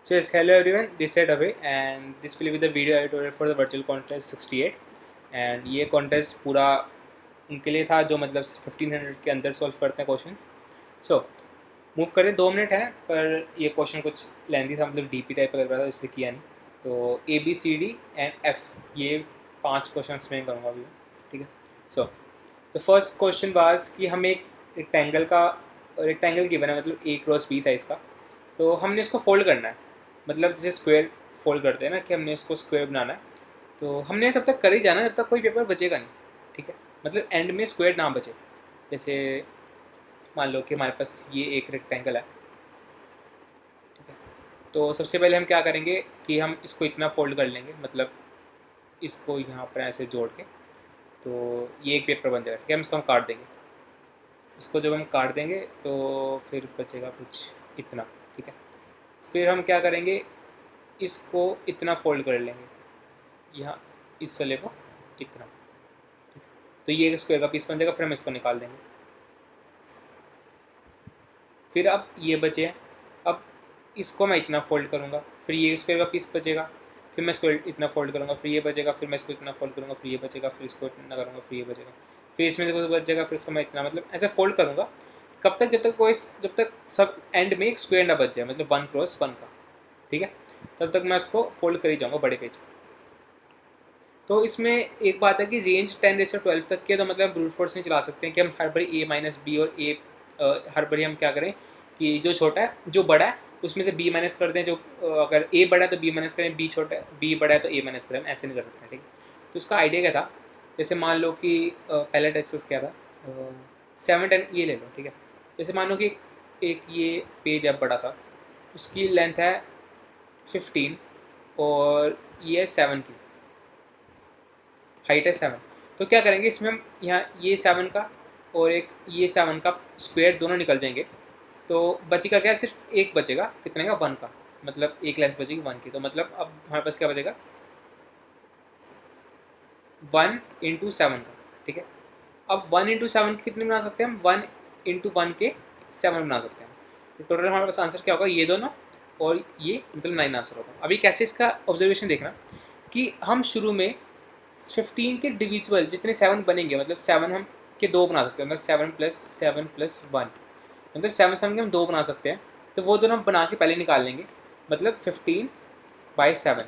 So yes, hello everyone, this side Abhay and this will be the video tutorial for the virtual contest 68 and ये contest पूरा उनके लिए था जो मतलब 1500 के अंदर सॉल्व करते हैं क्वेश्चंस. सो मूव करें 2 मिनट है पर ये क्वेश्चन कुछ लेंथी था, मतलब डीपी टाइप का लग रहा था इसलिए किया नहीं. तो A B C D and F ये 5 क्वेश्चन एक्सप्लेन करूँगा अभी. ठीक है. So the first question was कि हमें एक रेक्टेंगल गिवन है, मतलब ए क्रॉस बी साइज़ का. तो हमने इसको फोल्ड करना है, मतलब जैसे स्क्वायर फोल्ड करते हैं ना कि हमने इसको स्क्वायर बनाना है. तो हमने तब तक कर ही जाना जब तक कोई पेपर बचेगा नहीं. ठीक है, मतलब एंड में स्क्वायर ना बचे. जैसे मान लो कि हमारे पास ये एक रेक्टेंगल है. ठीक है, तो सबसे पहले हम क्या करेंगे कि हम इसको इतना फोल्ड कर लेंगे, मतलब इसको यहाँ पर ऐसे जोड़ के. तो ये एक पेपर बन जाएगा. ठीक है, हम इसको हम काट देंगे. इसको जब हम काट देंगे तो फिर बचेगा कुछ इतना. ठीक है, फिर हम क्या करेंगे, इसको इतना फोल्ड कर लेंगे यहाँ, इस वाले को इतना. तो ये एक स्क्वायर का पीस बन जाएगा. फिर हम इसको निकाल देंगे. फिर अब ये बचे हैं, अब इसको मैं इतना फोल्ड करूँगा, फिर ये स्क्वायर का पीस बचेगा. फिर मैं इसको इतना फोल्ड करूँगा, फिर ये बचेगा. फिर मैं इसको इतना फोल्ड करूँगा, फिर ये बचेगा. फिर इसको इतना करूँगा, फिर ये बचेगा. फिर इसमें से कुछ बच जाएगा, फिर इसको मैं इतना, मतलब ऐसे फोल्ड करूँगा. कब तक, जब तक सब एंड में एक स्क्वायर ना बच जाए, मतलब 1 क्रॉस 1 का. ठीक है, तब तक मैं इसको फोल्ड कर ही जाऊँगा बड़े पेज. तो इसमें एक बात है कि रेंज 10⁻12 तक के, तो मतलब ब्रूट फोर्स नहीं चला सकते हैं कि हम हर बारी ए माइनस बी और ए हर बारी हम क्या करें कि जो छोटा है जो बड़ा है उसमें से बी माइनस कर दें. जो अगर ए बड़ा है तो बी माइनस करें, बी छोटा है बी बड़ा है तो ए माइनस करें. हम ऐसे नहीं कर सकते. ठीक है, तो इसका आइडिया क्या था, जैसे मान लो कि पहला टेक्स्ट क्या था, 7 10 ये ले लो. ठीक है, जैसे मान लो कि एक ये पेज है बड़ा सा, उसकी लेंथ है 15 और ये है 7 की, हाइट है 7. तो क्या करेंगे, इसमें हम यहाँ ये 7 का और एक ये 7 का स्क्वायर दोनों निकल जाएंगे. तो बचेगा क्या, सिर्फ एक बचेगा. कितने का, 1 का. मतलब एक लेंथ बचेगी 1 की. तो मतलब अब हमारे पास क्या बचेगा, 1 इंटू 7 का. ठीक है, अब 1 इंटू 7 के कितने बना सकते हैं हम, 1 इंटू 1 के 7 बना सकते हैं. तो टोटल हमारे पास आंसर क्या होगा, ये दोनों और ये, मतलब 9 आंसर होगा. अभी कैसे इसका ऑब्जर्वेशन देखना कि हम शुरू में 15 के डिविजिबल जितने 7 बनेंगे, मतलब 7 हम के 2 बना सकते हैं, मतलब 7 प्लस 1, मतलब 7 के हम 2 बना सकते हैं. तो वो दोनों हम बना के पहले निकाल लेंगे. मतलब 15/7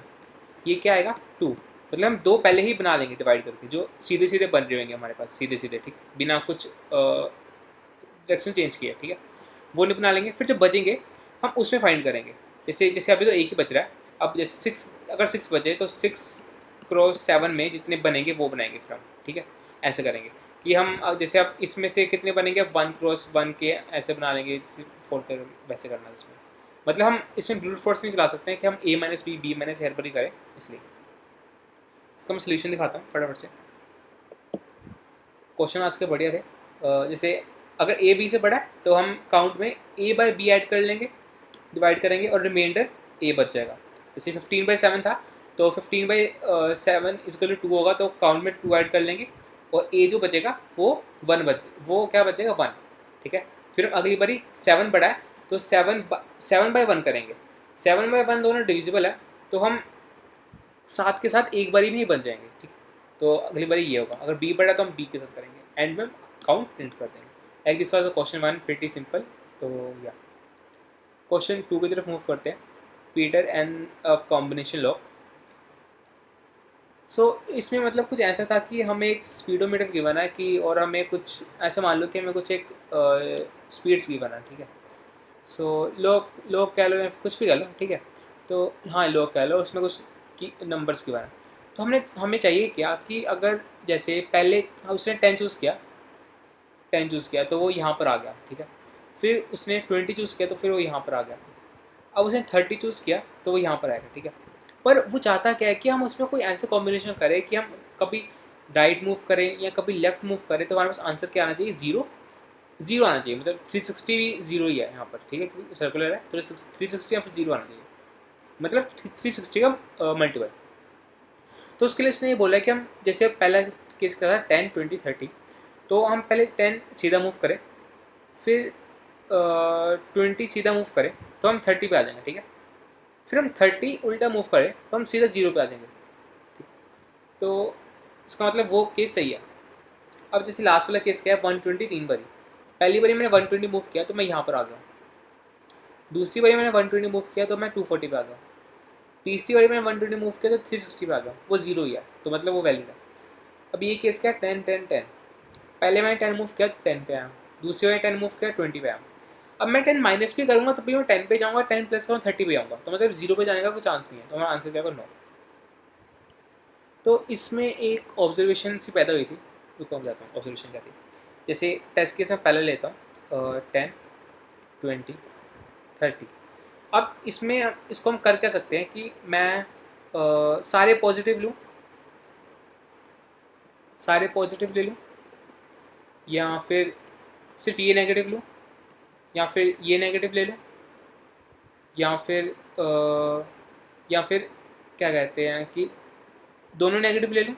ये क्या आएगा, 2. मतलब हम 2 पहले ही बना लेंगे डिवाइड करके, जो सीधे सीधे बन रहे होंगे हमारे पास, सीधे सीधे. ठीक, बिना कुछ डायरेक्शन चेंज किया. ठीक है, वो नहीं बना लेंगे. फिर जब बचेंगे हम उसमें फाइंड करेंगे. जैसे जैसे अभी तो एक ही बच रहा है. अब जैसे 6, अगर 6 बचे तो 6 क्रॉस 7 में जितने बनेंगे वो बनाएंगे फिर हम. ठीक है, ऐसे करेंगे कि हम जैसे अब इसमें से कितने बनेंगे, अब 1 क्रॉस 1 के ऐसे बना लेंगे. फोर्थ वैसे करना है इसमें. मतलब हम इसमें ब्रूट फोर्स नहीं चला सकते हैं कि हम ए माइनस बी माइनस हर बार ही करें. इसलिए इसका मैं सोल्यूशन दिखाता हूँ फटाफट से. क्वेश्चन आज के बढ़िया थे. जैसे अगर ए बी से बड़ा है तो हम काउंट में ए बाई बी ऐड कर लेंगे, डिवाइड करेंगे और रिमाइंडर ए बच जाएगा. जैसे 15/7 था तो 15/7 इक्वल टू 2 होगा, तो काउंट में 2 ऐड कर लेंगे और ए जो बचेगा वो क्या बचेगा, 1. ठीक है, फिर अगली बारी 7 बड़ा है तो 7/1 करेंगे. 7/1 दोनों डिविजिबल है तो हम 7 के साथ एक बारी में ही बन जाएंगे. ठीक है, तो अगली बारी ये होगा. अगर बी बड़ा है तो हम बी के साथ करेंगे, एंड में काउंट प्रिंट कर देंगे. Like this was question 1, pretty simple. तो या क्वेश्चन 2 की तरफ मूव करते हैं. Peter and combination lock. So इसमें मतलब कुछ ऐसा था कि हमें एक स्पीडोमीटर गिवन है कि, और हमें कुछ ऐसा मान लो कि हमें कुछ एक स्पीड्स गिवन है. ठीक है, सो लोग कह लो या कुछ भी कह लो. ठीक है, तो हाँ लोग कह लो, उसमें कुछ की नंबर्स गिवन है. तो हमें चाहिए क्या कि अगर जैसे पहले उसने 10 चूज़ किया तो वो यहाँ पर आ गया. ठीक है, फिर उसने 20 चूज़ किया तो फिर वो यहाँ पर आ गया. अब उसने 30 चूज़ किया तो वो यहाँ पर आएगा. ठीक है, पर वो चाहता क्या है कि हम उसमें कोई ऐसे कॉम्बिनेशन करें कि हम कभी राइट मूव करें या कभी लेफ्ट मूव करें. तो हमारे पास आंसर क्या आना चाहिए, जीरो आना चाहिए. मतलब 360 भी जीरो ही है यहाँ पर. ठीक है, क्योंकि सर्कुलर है तो 360 या फिर जीरो आना चाहिए, मतलब 360 का मल्टीपल. तो उसके लिए इसने ये बोला कि हम जैसे पहला केस का था 10 20 30, तो हम पहले 10 सीधा मूव करें, फिर 20 सीधा मूव करें तो हम 30 पे आ जाएंगे. ठीक है, फिर हम 30 उल्टा मूव करें तो हम सीधा 0 पे आ जाएंगे। तो इसका मतलब वो केस सही है। अब जैसे लास्ट वाला केस क्या है, 120 3 बारी, पहली बारी मैंने 120 मूव किया तो मैं यहाँ पर आ गया, दूसरी बारी मैंने 120 मूव किया तो मैं 240 पे आ गया, तीसरी बारी मैंने 120 मूव किया तो 360 पे आ गया, वो जीरो ही है, तो मतलब वो वैलिड है। अब ये केस क्या है, 10 10 10, पहले मैंने 10 मूव किया तो 10 पे आया, दूसरी बार 10 मूव किया 20 पे आया। अब मैं 10 माइनस भी करूँगा तो भी मैं 10 पे जाऊँगा, 10 प्लस करूँ 30 पे आऊँगा, तो मतलब 0 पे जाने का कोई चांस नहीं है, तो हमारा आंसर क्या होगा, नो। तो इसमें एक ऑब्जर्वेशन सी पैदा हुई थी, रुको हम जाता हूँ ऑब्जर्वेशन क्या थी। जैसे टेस्ट केस में पहले लेता हूँ 10 20 30। अब इसमें इसको हम कर क्या सकते हैं कि मैं सारे पॉजिटिव लूँ, सारे पॉजिटिव ले लूँ, या फिर सिर्फ ये नेगेटिव लूँ, या फिर ये नेगेटिव ले लूँ, या फिर क्या कहते हैं कि दोनों नेगेटिव ले लूँ,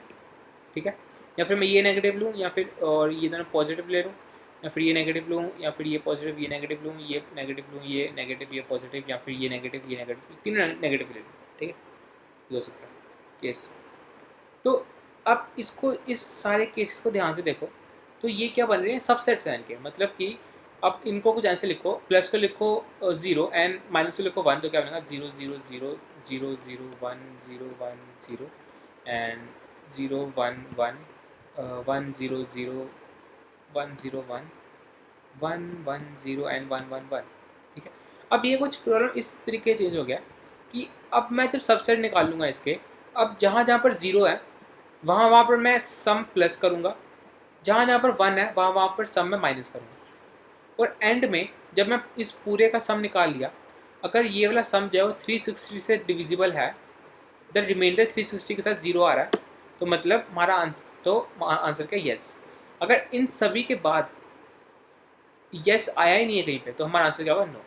ठीक है, या फिर मैं ये नेगेटिव लूँ, या फिर और ये दोनों पॉजिटिव ले लूँ, या फिर ये नेगेटिव लूँ, या फिर ये पॉजिटिव ये नेगेटिव लूँ, ये नेगेटिव लूँ ये नेगेटिव ये पॉजिटिव, या फिर ये नेगेटिव तीनों नेगेटिव ले लूँ, ठीक है, ये हो सकता है केस। तो अब इसको, इस सारे केसेस को ध्यान से देखो, तो ये क्या बन रहे हैं, सबसेट्स हैं इनके, मतलब कि अब इनको कुछ ऐसे लिखो, प्लस को लिखो 0 एंड माइनस को लिखो 1, तो क्या बनेगा 0 0 0 0 0 1 0 1 0 एंड 0 1 1 1 0 0 1 0 1 1 1 0 एंड 1 1 1, ठीक है। अब ये कुछ प्रॉब्लम इस तरीके चेंज हो गया कि अब मैं जब सबसेट निकाल लूँगा इसके, अब जहाँ जहाँ पर 0 है वहाँ पर मैं सम प्लस करूँगा, जहाँ जहाँ पर 1 है वहाँ पर सम में माइनस करूँगा, और एंड में जब मैं इस पूरे का सम निकाल लिया, अगर ये वाला सम जो है वो 360 से डिविजिबल है, द रिमाइंडर 360 के साथ 0 आ रहा है, तो मतलब हमारा आंसर क्या, यस। अगर इन सभी के बाद यस आया ही नहीं है कहीं पे, तो हमारा आंसर क्या होगा, नो,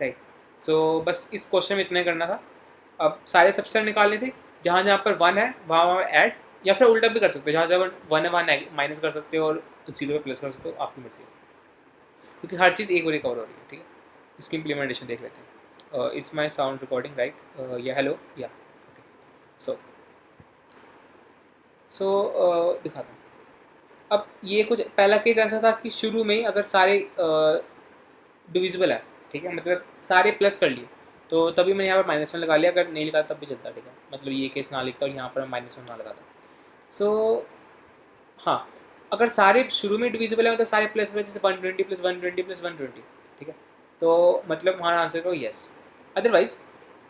राइट। सो बस इस क्वेश्चन में इतना करना था। अब सारे सबसेट निकालने थे, जहाँ जहाँ पर 1 है वहाँ ऐड, या फिर उल्टा भी कर सकते हो, जहाँ जहाँ 1 है वहाँ माइनस कर सकते हो और 0 पे प्लस कर सकते हो, आपकी मर्जी है, क्योंकि हर चीज़ एक बार कवर हो रही है, ठीक है। इसकी इम्प्लीमेंटेशन देख लेते हैं। Is my sound recording right, या हेलो, या ओके। सो दिखाता हूँ। अब ये कुछ पहला केस ऐसा था कि शुरू में ही अगर सारे डिविजिबल है, ठीक है, मतलब सारे प्लस कर लिए, तो तभी मैंने यहाँ पर -1 लगा लिया, अगर नहीं लिखा तब भी चलता, ठीक है, मतलब ये केस ना लिखता और यहाँ पर -1 ना लगाता। सो हाँ, अगर सारे शुरू में डिविजिबल है मतलब सारे प्लस में, जैसे 120 + 120 + 120, ठीक है, तो मतलब हमारा आंसर को यस। अदरवाइज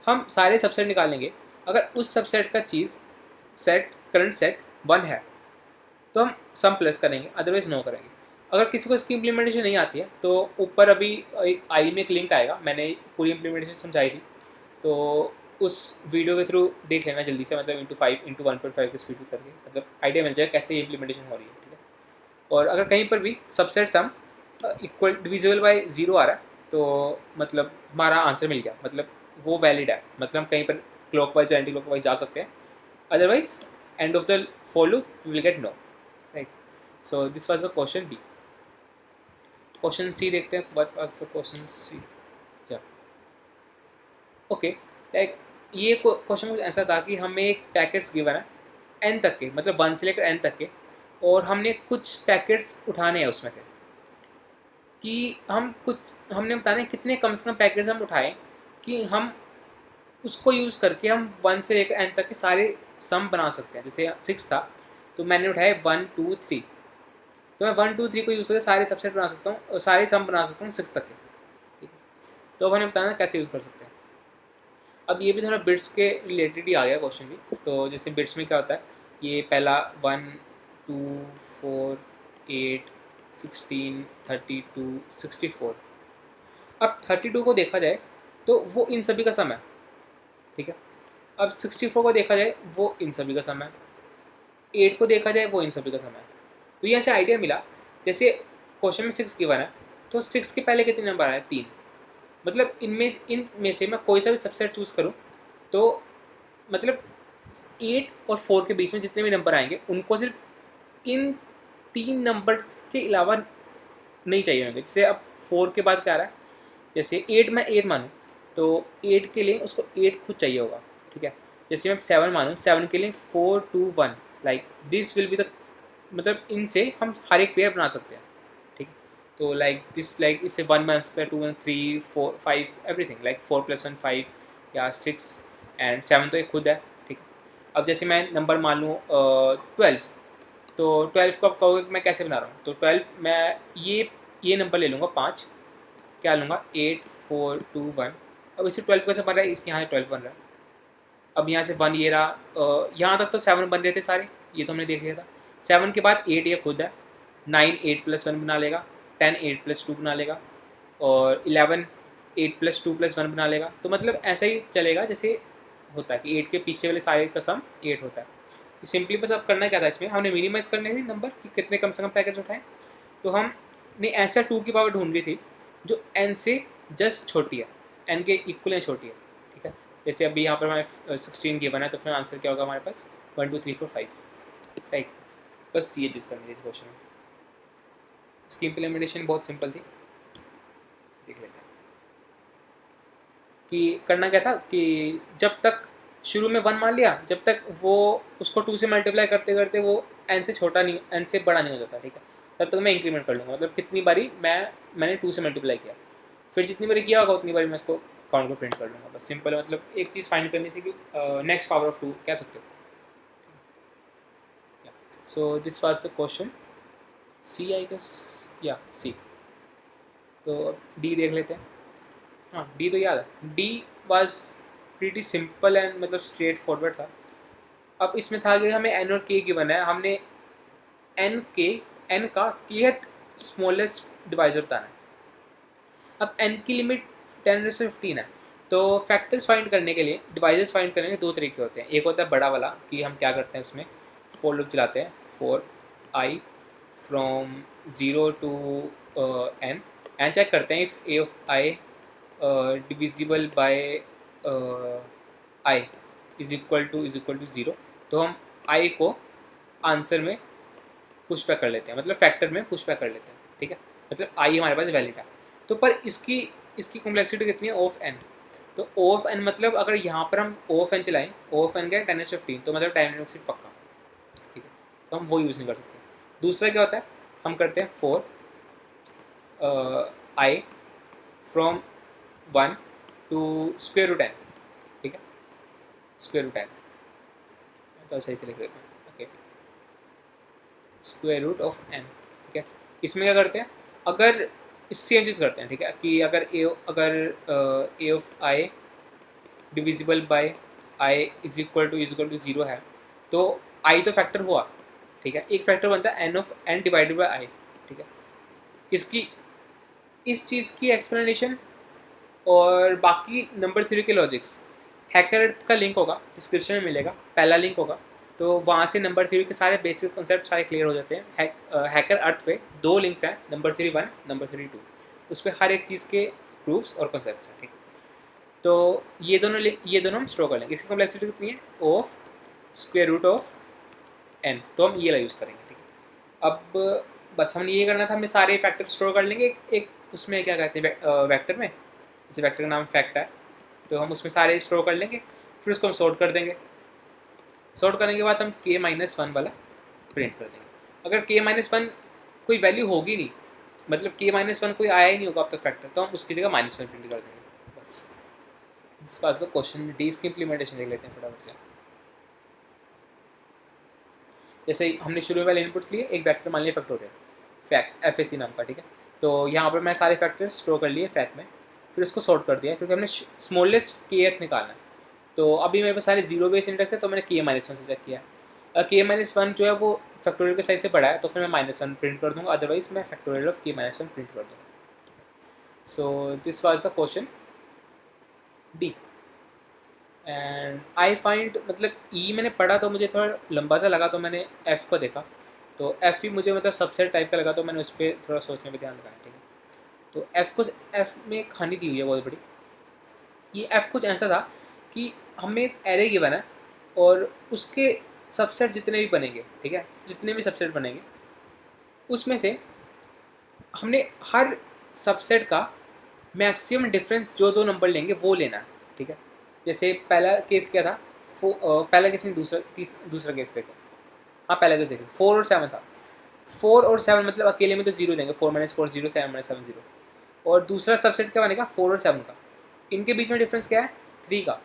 हम सारे सबसेट निकालेंगे, अगर उस सबसेट का चीज़ सेट करंट सेट 1 है तो हम सम प्लस करेंगे, अदरवाइज नो करेंगे। अगर किसी को इसकी इम्प्लीमेंटेशन नहीं आती है तो ऊपर अभी एक आई में एक लिंक आएगा, मैंने पूरी इम्प्लीमेंटेशन समझाई थी, तो उस वीडियो के थ्रू देख लेना जल्दी से, मतलब × 1.5 की स्पीड करके, मतलब आइडिया मिल जाएगा कैसे ये इम्प्लीमेंटेशन हो रही है, ठीक है। और अगर कहीं पर भी subset sum equal divisible by 0 आ रहा है, तो मतलब हमारा आंसर मिल गया, मतलब वो वैलिड है, मतलब हम कहीं पर क्लॉकवाइज या एंटी क्लॉकवाइज जा सकते हैं, otherwise end of the for loop we will get no, right. So this was the question B. Question C देखते हैं, what was the question C, yeah okay. Like ये क्वेश्चन कुछ ऐसा था कि हमें एक पैकेट्स गिवन है n तक के, मतलब 1 से लेकर n तक के, और हमने कुछ पैकेट्स उठाने हैं उसमें से, कि हमने बताना है कितने कम से कम पैकेट्स हम उठाएं कि हम उसको यूज़ करके हम 1 से लेकर n तक के सारे सम बना सकते हैं। जैसे 6 था तो मैंने उठाए 1 2 3, तो मैं 1 2 3 को यूज़ करके सारे सबसेट बना सकता हूँ और सारे सम बना सकता हूँ 6 तक के, ठीक है। तो अब हमें बताना कैसे यूज़ कर सकते हैं। अब ये भी थोड़ा बिट्स के रिलेटेड ही आ गया क्वेश्चन भी। तो जैसे बिट्स में क्या होता है, ये पहला 1 2 4 8 16 32 64। अब 32 को देखा जाए तो वो इन सभी का सम है, ठीक है। अब 64 को देखा जाए वो इन सभी का सम है, 8 को देखा जाए वो इन सभी का सम है। तो ये ऐसे आइडिया मिला, जैसे क्वेश्चन में 6 गिवन है तो 6 के पहले कितने नंबर आए, 3, मतलब इनमें से मैं कोई सा भी सबसेट चूज़ करूँ तो मतलब 8 और 4 के बीच में जितने भी नंबर आएंगे उनको सिर्फ इन 3 नंबर्स के अलावा नहीं चाहिए होंगे। जैसे अब 4 के बाद क्या आ रहा है, जैसे 8 मैं 8 मानूँ तो 8 के लिए उसको 8 खुद चाहिए होगा, ठीक है। जैसे मैं 7 मानूँ, 7 के लिए 4 2 1 like this will be the, मतलब इनसे हम हर एक पेयर बना सकते हैं, ठीक। तो लाइक दिस, लाइक इसे 1 बना सकता है, 2 1 3 4 5 एवरीथिंग, लाइक 4 + 1 5 या 6 एंड 7 तो एक खुद है, ठीक। अब जैसे मैं नंबर मान लूँ 12, तो 12 को आप कहोगे कि मैं कैसे बना रहा हूँ, तो 12 मैं ये नंबर ले लूँगा 5, क्या लूँगा 8 4 2 1। अब इसे 12 कैसे बन रहा है, इस यहाँ से 12 बन रहा है। अब यहाँ से 1 ये रहा, यहाँ तक तो 7 बन रहे थे सारे, ये तो हमने देख लिया था। 7 के बाद 8 ये खुद है, 9 8 + 1 बना लेगा, 10 8 + 2 बना लेगा, और 11 8 + 2 + 1 बना लेगा। तो मतलब ऐसा ही चलेगा जैसे होता है कि 8 के पीछे वाले सारे का सम 8 होता है। सिंपली बस अब करना क्या था, इसमें हमने मिनिमाइज़ करने थे नंबर कि कितने कम से कम पैकेट्स उठाएं। तो हमने ऐसा 2 की पावर ढूंढ ली थी जो n से जस्ट छोटी है, n के इक्वल है, छोटी है, ठीक है। जैसे अभी यहाँ पर हमारे 16 गिवन है, तो फिर आंसर क्या होगा हमारे पास 1 2 3 4 5, राइट। बस ये चीज़ करनी थी इस क्वेश्चन में। इसकी इम्प्लीमेंटेशन बहुत सिंपल थी, देख लेते हैं कि करना क्या था। कि जब तक शुरू में 1 मान लिया, जब तक वो उसको 2 से मल्टीप्लाई करते करते वो n से छोटा नहीं, n से बड़ा नहीं हो जाता, ठीक है, तब तक मैं इंक्रीमेंट कर लूँगा। मतलब कितनी बारी मैंने 2 से मल्टीप्लाई किया, फिर जितनी बारी किया होगा उतनी बारी मैं इसको काउंट को प्रिंट कर लूँगा। बस सिंपल है, मतलब एक चीज़ फाइंड करनी थी कि नेक्स्ट पावर ऑफ 2 कह सकते हो। So this was the question C, I guess, या सी। तो डी देख लेते हैं। हाँ, डी तो याद है, D was pretty simple and मतलब स्ट्रेट फॉरवर्ड था। अब इसमें था कि हमें एन और के गिवन है, हमने एन का kth स्मॉलेस्ट डिवाइजर बताना है। अब n की लिमिट 10⁻15 है, तो फैक्टर्स फाइंड करने के लिए, डिवाइजर्स फाइंड करने के दो तरीके होते हैं। एक होता है बड़ा वाला कि हम क्या करते हैं, उसमें फॉर लूप चलाते हैं, for i from 0 to n and check करते हैं if a of i divisible by i is equal to 0, तो हम i को आंसर में पुश बैक कर लेते हैं, मतलब फैक्टर में पुश बैक कर लेते हैं, ठीक है। मतलब i हमारे पास वैलिड है। तो पर इसकी कॉम्प्लेक्सिटी कितनी है, O of n। तो O of n मतलब अगर यहाँ पर हम O of n चलाएं, O of n क्या है 10⁻15, तो मतलब टाइम कॉम्प्लेक्सिटी पक्का, ठीक है, तो हम वो यूज़ नहीं कर सकते। दूसरा क्या होता है, हम करते हैं for i from 1 to √n, ठीक है, √n, तो सही से लिख देते हैं, ओके, √n, ठीक है। इसमें क्या करते हैं, अगर सेम चीज़ करते हैं, ठीक है, कि अगर a of i divisible by i is equal to 0 है, तो i तो फैक्टर हुआ, ठीक है, एक फैक्टर बनता है n डिवाइडेड बाय i, ठीक है। इस चीज़ की एक्सप्लेनेशन और बाकी नंबर 3 के लॉजिक्स हैकर का लिंक होगा, डिस्क्रिप्शन में मिलेगा, पहला लिंक होगा, तो वहाँ से नंबर 3 के सारे बेसिक कॉन्सेप्ट सारे क्लियर हो जाते हैं। हैकर अर्थ पे 2 लिंक्स हैं, नंबर 3 1, नंबर 3 2, उस पर हर एक चीज़ के प्रूफ्स और कॉन्सेप्ट हैं, ठीक। तो ये दोनों हम स्टोर कर लेंगे। इसकी कॉम्प्लेक्सिटी कितनी है, ऑफ √n, तो हम ये वाला यूज़ करेंगे, ठीक है। अब बस हमने ये करना था, हमें सारे फैक्टर स्टोर कर लेंगे एक उसमें, क्या कहते हैं वेक्टर में, जैसे वेक्टर का नाम फैक्ट है, तो हम उसमें सारे स्टोर कर लेंगे, फिर उसको हम सॉर्ट कर देंगे। सॉर्ट करने के बाद हम k-1 वाला प्रिंट कर देंगे। अगर k-1 कोई वैल्यू होगी नहीं, मतलब k-1 कोई आया ही नहीं होगा अब तक फैक्टर, तो हम उसकी जगह -1 प्रिंट कर देंगे, बस। This was the question. D इसकी इम्प्लीमेंटेशन देख लेते हैं फटाफट से। जैसे हमने शुरू में वाले इनपुट्स लिए, एक वेक्टर मान लिया फैक्टोरियल, फैक्ट FAC नाम का, ठीक है। तो यहाँ पर मैं सारे फैक्टर्स स्टोर कर लिए फैक्ट में, फिर उसको सॉर्ट कर दिया, क्योंकि हमने स्मॉलेस्ट kth निकालना है। तो अभी मेरे पास सारे 0 बेस इंडेक्स है, तो मैंने k-1 से चेक किया। k-1 जो है वो फैक्टोरियल के साइज से बड़ा है, तो फिर मैं -1 प्रिंट कर दूँगा, अदरवाइज मैं फैक्टोरियल ऑफ k-1 प्रिंट कर दूँगा। सो this was the question D. And I find, मतलब ई मैंने पढ़ा तो मुझे थोड़ा लंबा सा लगा, तो मैंने एफ़ को देखा, तो एफ़ भी मुझे मतलब सबसेट टाइप का लगा, तो मैंने उस पर थोड़ा सोचने पर ध्यान लगाया, ठीक है। तो एफ़ में खानी दी हुई है बहुत बड़ी। ये एफ़ कुछ ऐसा था कि हमें एक एरे गिवन है, और उसके सबसेट जितने भी बनेंगे, ठीक है, जितने भी सबसेट बनेंगे उसमें से हमने हर सबसेट का मैक्सिमम डिफरेंस जो दो नंबर लेंगे वो लेना है, ठीक है। जैसे पहला केस क्या था, पहला केस नहीं, दूसरा केस देखो। हाँ पहला केस देखो, 4 और 7 था। 4 और 7 मतलब अकेले में तो जीरो देंगे, 4 - 4 0, 7 - 7 0। और दूसरा सबसेट क्या बनेगा, 4 और 7 का। इनके बीच में डिफरेंस क्या है, 3 का,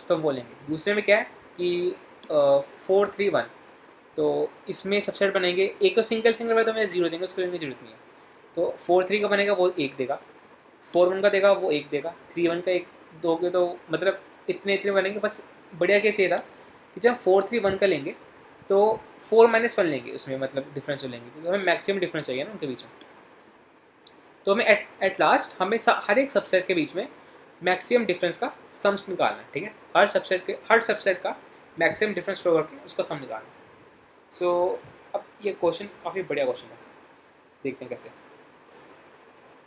तो वो लेंगे। दूसरे में क्या है कि 4 3 1, तो इसमें सबसेट बनेंगे। एक तो सिंगल सिंगल है तो मैं जीरो देंगे, उसको लेने की जरूरत नहीं है। तो 4 3 का बनेगा वो एक देगा, 4 1 का देगा वो एक देगा, 3 1 का एक दोगे तो मतलब इतने इतने बनेंगे। बस बढ़िया केस ये था कि जब 4 3 1 का लेंगे तो 4 - 1 लेंगे, उसमें मतलब डिफरेंस जो लेंगे, क्योंकि हमें मैक्सिमम डिफरेंस चाहिए ना उनके बीच में। तो हमें एट लास्ट हमें हर एक सबसेट के बीच में मैक्सिमम डिफरेंस का सम्स निकालना है, ठीक है। हर सबसेट का मैक्सिमम डिफरेंस शो करके उसका सम निकालना है। सो अब ये क्वेश्चन काफ़ी बढ़िया क्वेश्चन है, देखते हैं कैसे।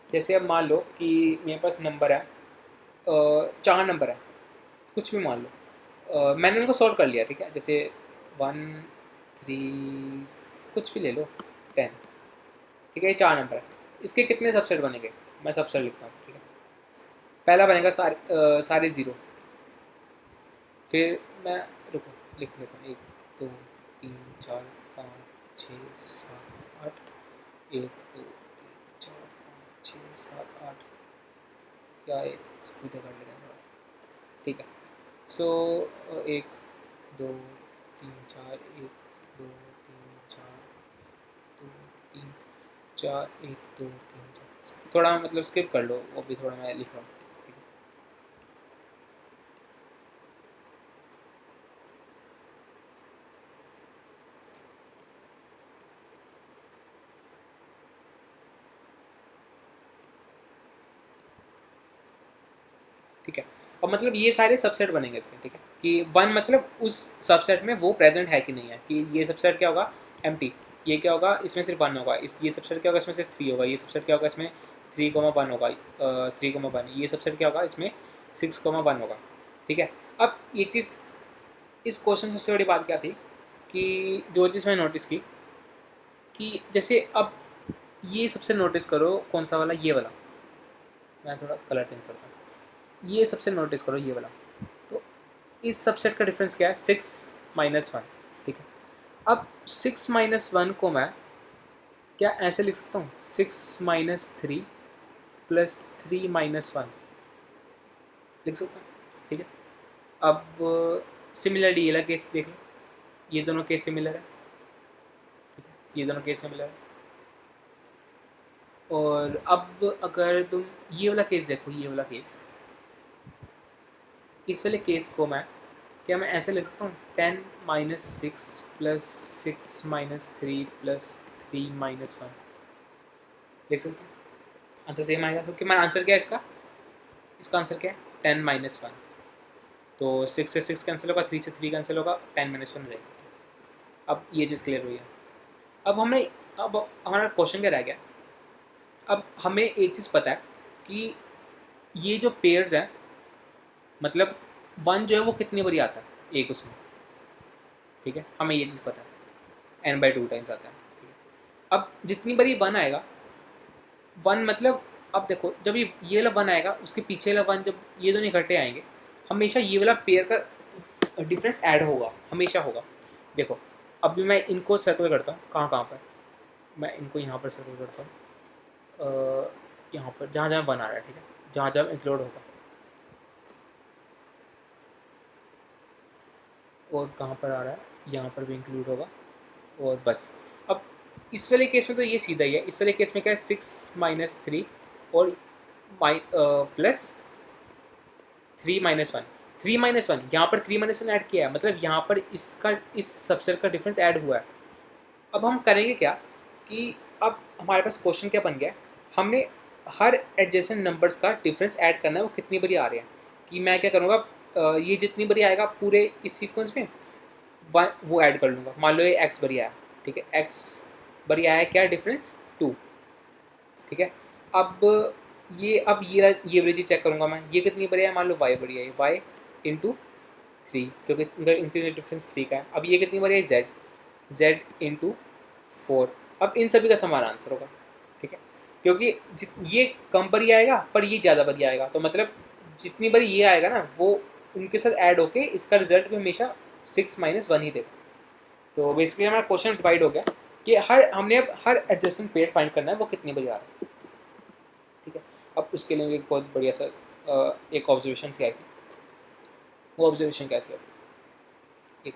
जैसे अब मान लो कि मेरे पास नंबर है, 4 नंबर है, कुछ भी मान लो। मैंने उनको सॉल्व कर लिया, ठीक है। जैसे 1 3 कुछ भी ले लो, 10, ठीक है। ये 4 नंबर है, इसके कितने सबसेट बनेंगे, मैं सबसेट लिखता हूँ, ठीक है। पहला बनेगा सारे ज़ीरो। फिर मैं रुको लिख लेता हूँ, 1 2 3 4 5 6 7 8, 1 2 3 4 5 6 7 8, क्या एक स्कूटर कर लेते हैं, ठीक है। सो 1 2 3 4 1 2 3 4 2 3 4 1 2 3 4, थोड़ा मतलब स्किप कर लो, वो भी थोड़ा मैं लिख रहा हूँ, ठीक है। ठीक है। और मतलब ये सारे सबसेट बनेंगे इसके, ठीक है। कि 1 मतलब उस सबसेट में वो प्रेजेंट है कि नहीं है, कि ये सबसेट क्या होगा, एम्प्टी। ये क्या होगा, इसमें सिर्फ 1 होगा। ये सबसेट क्या होगा, इसमें सिर्फ 3 होगा। ये सबसेट क्या होगा, इसमें 3 1 होगा, 3 1। ये सबसेट क्या होगा, इसमें 6 1 होगा, ठीक है। अब ये चीज़, इस क्वेश्चन सबसे बड़ी बात क्या थी कि जो चीज़ मैंने नोटिस की कि जैसे अब ये सबसे नोटिस करो, कौन सा वाला, ये वाला। मैं थोड़ा कलर चेंज करता हूँ। ये सबसे नोटिस करो, ये वाला। तो इस सबसेट का डिफरेंस क्या है, 6 - 1, ठीक है। अब 6 - 1 को मैं क्या ऐसे लिख सकता हूँ, 6 - 3 + 3 - 1 लिख सकता हूँ, ठीक है। अब सिमिलरली ये वाला केस देख लो, ये दोनों केस सिमिलर है, ठीक है। ये दोनों केस सिमिलर है। और अब अगर तुम ये वाला केस देखो, ये वाला केस, इस वाले केस को मैं क्या मैं ऐसे लिख सकता हूँ, 10 - 6 + 6 - 3 + 3 - 1 लिख सकता हूँ। आंसर सेम आएगा, क्योंकि मेरा आंसर क्या है इसका, आंसर क्या है, 10 - 1। तो 6 से 6 कैंसिल होगा, 3 से 3 कैंसिल होगा, 10 - 1 रहेगा। अब ये चीज़ क्लियर हुई है। अब हमारा क्वेश्चन क्या रह गया, अब हमें एक चीज़ पता है कि ये जो पेयर्स हैं, मतलब 1 जो है वो कितनी बारी आता है एक उसमें, ठीक है। हमें ये चीज़ पता है, n/2 टाइम्स आता है, ठीक है। अब जितनी बारी 1 आएगा, 1 मतलब अब देखो, जब ये वाला 1 आएगा, उसके पीछे वाला 1, जब ये दोनों इकट्ठे आएंगे, हमेशा ये वाला पेयर का डिफरेंस ऐड होगा, हमेशा होगा। देखो अभी मैं इनको सर्कल करता हूँ, कहाँ कहाँ पर, मैं इनको यहाँ पर सर्कल करता हूँ, यहाँ पर जहाँ जहाँ 1 आ रहा है, ठीक है, जहाँ जहाँ इंक्लूड होगा। और कहाँ पर आ रहा है, यहाँ पर भी इंक्लूड होगा। और बस अब इस वाले केस में तो ये सीधा ही है। इस वाले केस में क्या है, 6 - 3 और प्लस 3 - 1, 3 - 1, यहाँ पर 3 - 1 ऐड किया है, मतलब यहाँ पर इसका इस सबसेट का डिफरेंस ऐड हुआ है। अब हम करेंगे क्या कि अब हमारे पास क्वेश्चन क्या बन गया है, हमने हर एडजेसेंट नंबर्स का डिफरेंस ऐड करना है, वो कितनी बारी आ रहे हैं। कि मैं क्या करूँगा, ये जितनी बारी आएगा पूरे इस सीक्वेंस में, वो ऐड कर लूँगा। मान लो ये एक्स बारी आया, ठीक है, एक्स बारी आया, क्या डिफरेंस, 2, ठीक है। अब ये वाली चीज़ चेक करूँगा मैं, ये कितनी बारी आया, मान लो वाई बारी आई, वाई इंटू 3, क्योंकि इनके डिफरेंस 3 का है। अब ये कितनी बारी आई, जेड इंटू 4। अब इन सभी का समान आंसर होगा, ठीक है। क्योंकि ये कम पर ही आएगा पर ये ज़्यादा पर ही आएगा, तो मतलब जितनी बार ये आएगा ना वो उनके साथ ऐड होके इसका रिजल्ट भी हमेशा 6 - 1 ही देगा। तो बेसिकली हमारा क्वेश्चन डिवाइड हो गया कि हमने अब हर एडजेसेंट पेयर फाइंड करना है वो कितनी बार आ रहा है। ठीक है, अब उसके लिए एक बहुत बढ़िया सा एक ऑब्जर्वेशन क्या थी, वो ऑब्जर्वेशन क्या थी, एक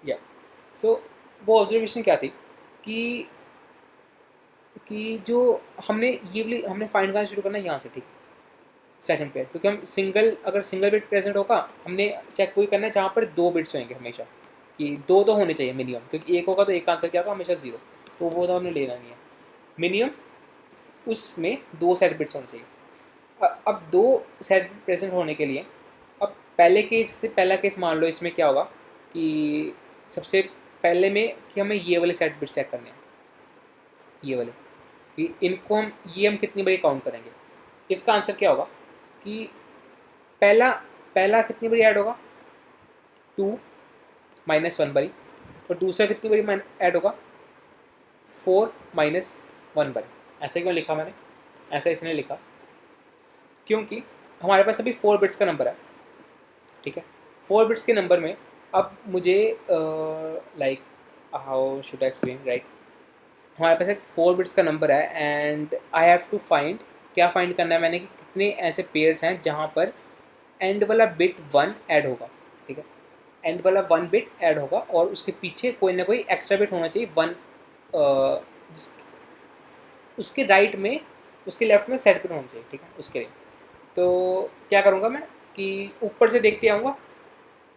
या सो वो ऑब्जर्वेशन क्या थी कि जो हमने फाइंड करना शुरू करना है यहाँ से, ठीक है, सेकंड पेयर, क्योंकि हम अगर सिंगल बिट प्रेजेंट होगा हमने चेक वही करना है जहाँ पर 2 बिट्स होंगे हमेशा, कि 2 तो होने चाहिए मिनिमम, क्योंकि एक होगा तो एक आंसर क्या होगा हमेशा 0, तो वो तो हमने लेना नहीं है। मिनिमम उसमें 2 सेट बिट्स होने चाहिए। अब 2 सेट प्रेजेंट होने के लिए अब पहले केस से पहला केस मान लो, इसमें क्या होगा कि सबसे पहले में कि हमें ये वाले सेट बिट्स चेक करने हैं, ये वाले, कि इनको हम कितनी बारी काउंट करेंगे। इसका आंसर क्या होगा कि पहला पहला कितनी बारी ऐड होगा 2 - 1 बारी, और दूसरा कितनी बारी ऐड होगा 4 - 1 बारी। ऐसे क्यों लिखा मैंने, ऐसा इसने लिखा क्योंकि हमारे पास अभी 4 बिट्स का नंबर है, ठीक है। 4 बिट्स के नंबर में अब मुझे like how should I explain, right, हमारे पास एक 4 बिट्स का नंबर है and I have to find, क्या फाइंड करना है मैंने कि कितने ऐसे पेयर्स हैं जहाँ पर एंड वाला बिट 1 ऐड होगा, ठीक है, एंड वाला 1 बिट ऐड होगा और उसके पीछे कोई ना कोई एक्स्ट्रा बिट होना चाहिए 1, उसके राइट में, उसके लेफ्ट में सेट बिट होना चाहिए, ठीक है। उसके लिए तो क्या करूँगा मैं कि ऊपर से देखते आऊँगा,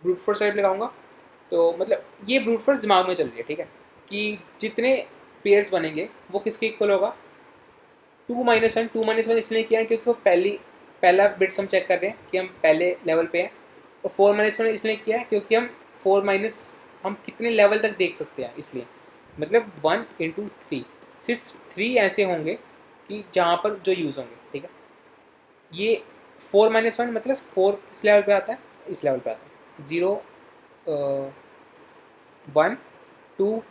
ब्रूट फोर्स टाइप लगाऊंगा, तो मतलब ये ब्रूट फोर्स दिमाग में चल रही है, ठीक है, कि जितने पेयर्स बनेंगे वो किसके इक्वल होगा 2 - 1। 2 - 1 इसलिए किया है क्योंकि वो पहला बिट्स हम चेक कर रहे हैं कि हम पहले लेवल पे हैं, और 4 - 1 इसलिए किया है क्योंकि हम 4 माइनस हम कितने लेवल तक देख सकते हैं, इसलिए मतलब 1 × 3, सिर्फ 3 ऐसे होंगे कि जहाँ पर जो यूज़ होंगे, ठीक है। ये 4 - 1 मतलब 4 किस लेवल पे आता है, इस लेवल पे आता है 0 1 2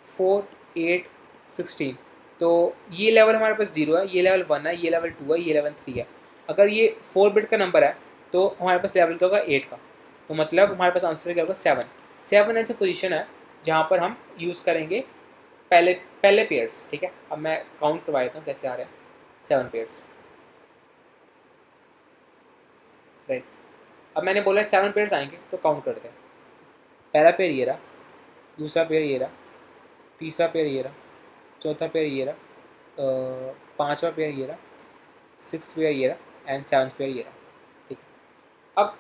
4 8 16, तो ये लेवल हमारे पास 0 है, ये लेवल 1 है, ये लेवल 2 है, ये लेवल 3 है। अगर ये 4 बिट का नंबर है तो हमारे पास लेवल क्या होगा 8 का, तो मतलब हमारे पास आंसर क्या होगा 7 ऐसी पोजीशन है जहाँ पर हम यूज़ करेंगे पहले पहले पेयर्स, ठीक है। अब मैं काउंट करवा देता हूँ कैसे आ रहे हैं 7 पेयर्स, राइट। अब मैंने बोला 7 पेयर्स आएंगे तो काउंट करते हैं। पहला पेयर ये रहा, दूसरा पेयर ये रहा, तीसरा पेयर ये रहा, चौथा पेयर ये रहा, पांचवा पेयर ये रहा, 6th पेयर ये रहा एंड 7th पेयर ये रहा, ठीक है। अब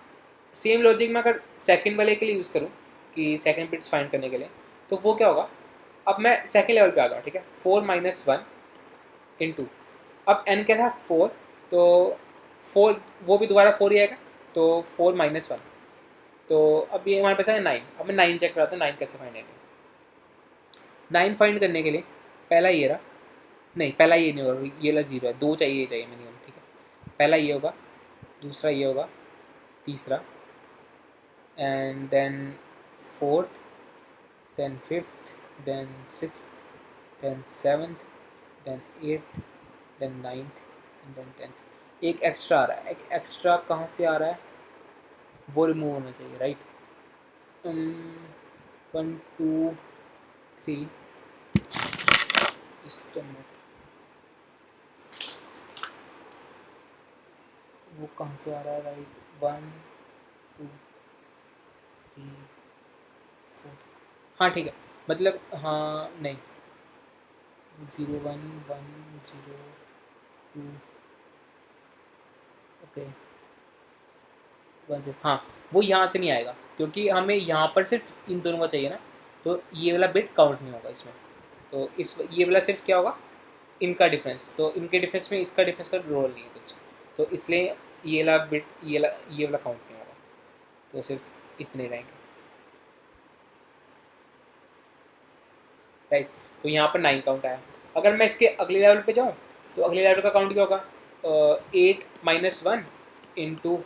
सेम लॉजिक में अगर सेकंड वाले के लिए यूज़ करूँ कि सेकंड बिट्स फाइंड करने के लिए, तो वो क्या होगा, अब मैं सेकंड लेवल पे आ गया, ठीक है। 4 - 1 × अब n क्या था 4, तो 4 वो भी दोबारा 4 ही आएगा, तो 4 - 1, तो अब ये हमारे पास है 9। अब मैं 9 चेक कराता हूँ 9 कैसे फाइंड करेंगे। 9 फाइंड करने के लिए पहला ये रहा, नहीं पहला ये नहीं होगा, ये वाला 0 है, 2 चाहिए, ये चाहिए मिनिमम, ठीक है। पहला ये होगा, दूसरा ये होगा, तीसरा and then 4th, then 5th, then 6th, then 7th, then 8th, then 9th and then 10th। एक एक्स्ट्रा आ रहा है, एक एक्स्ट्रा कहाँ से आ रहा है, वो रिमूव होना चाहिए, राइट। 1 2 3 वो कहाँ से आ रहा है, राइट। 1 2 3 4, हाँ ठीक है, मतलब हाँ नहीं 0 1 1 0 2 ओके 1 0, हाँ वो यहाँ से नहीं आएगा क्योंकि हमें यहाँ पर सिर्फ इन दोनों का चाहिए ना, तो ये वाला बिट काउंट नहीं होगा इसमें, तो इस ये वाला सिर्फ क्या होगा इनका डिफरेंस, तो इनके डिफरेंस में इसका डिफरेंस का रोल नहीं है कुछ, तो इसलिए ये वाला बिट ये वाला काउंट नहीं होगा, तो सिर्फ इतने रहेंगे, राइट। तो यहाँ पर 9 काउंट आया। अगर मैं इसके अगले लेवल पे जाऊँ तो अगले लेवल का काउंट क्या होगा 8 - 1 इंटू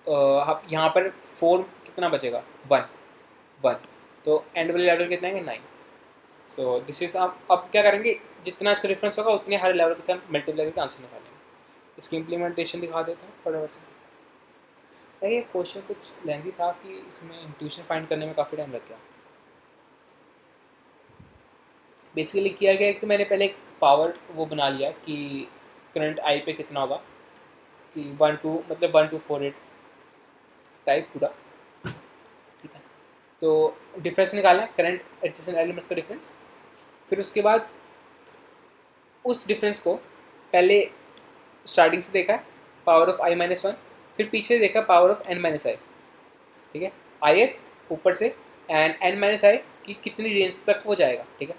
यहाँ पर 4 कितना बचेगा 1 1, तो एंड वाले लेवल कितना है 9, सो दिस इज अब क्या करेंगे, जितना इसका डिफरेंस होगा उतने हर लेवल के साथ मल्टीप्लाई करके आंसर निकालेंगे। इसकी इम्प्लीमेंटेशन दिखा देता हूँ फटाफट से। ये क्वेश्चन कुछ लेंदी था कि इसमें इंट्यूशन फाइंड करने में काफ़ी टाइम लग गया। बेसिकली किया गया है कि मैंने पहले एक पावर वो बना लिया कि करंट आई पे कितना होगा, कि 1248 टाइप पूरा, ठीक है। तो डिफरेंस निकालना है, करंट एडजेसेंट एलिमेंट्स का डिफरेंस। फिर उसके बाद उस डिफरेंस को पहले स्टार्टिंग से देखा है पावर ऑफ i-1, फिर पीछे देखा पावर ऑफ n-i, ठीक है। ith ऊपर से एंड n-i की कितनी रेंज तक वो जाएगा, ठीक है।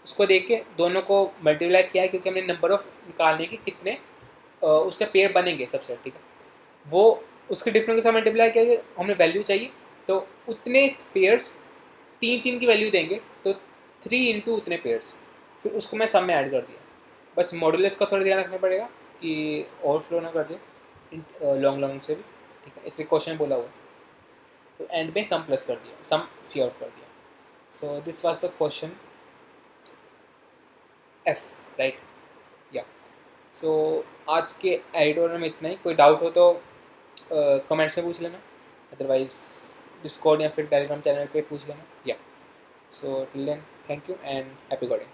उसको देख के दोनों को मल्टीप्लाई किया है, क्योंकि हमने नंबर ऑफ निकालने के कितने उसके पेयर बनेंगे सबसे, ठीक है। वो उसके डिफरेंस के साथ मल्टीप्लाई किया कि हमें वैल्यू चाहिए, तो उतने पेयर्स तीन तीन की वैल्यू देंगे, तो 3 इंटू उतने पेयर्स, फिर उसको मैं सब में ऐड कर दिया। बस मॉडुलस का थोड़ा ध्यान रखना पड़ेगा कि ओवरफ्लो ना कर दे लॉन्ग लॉन्ग से भी, ठीक है। इससे क्वेश्चन बोला हुआ, तो एंड में सम प्लस कर दिया, सम सी आउट कर दिया। सो this was the question F, right, या। सो आज के एडिटोरियल में इतना ही। कोई डाउट हो तो कमेंट्स में पूछ लेना, अदरवाइज डिस्कॉर्ड या फिर टेलीग्राम चैनल पे पूछ लेना, या। So till then, thank you and happy coding.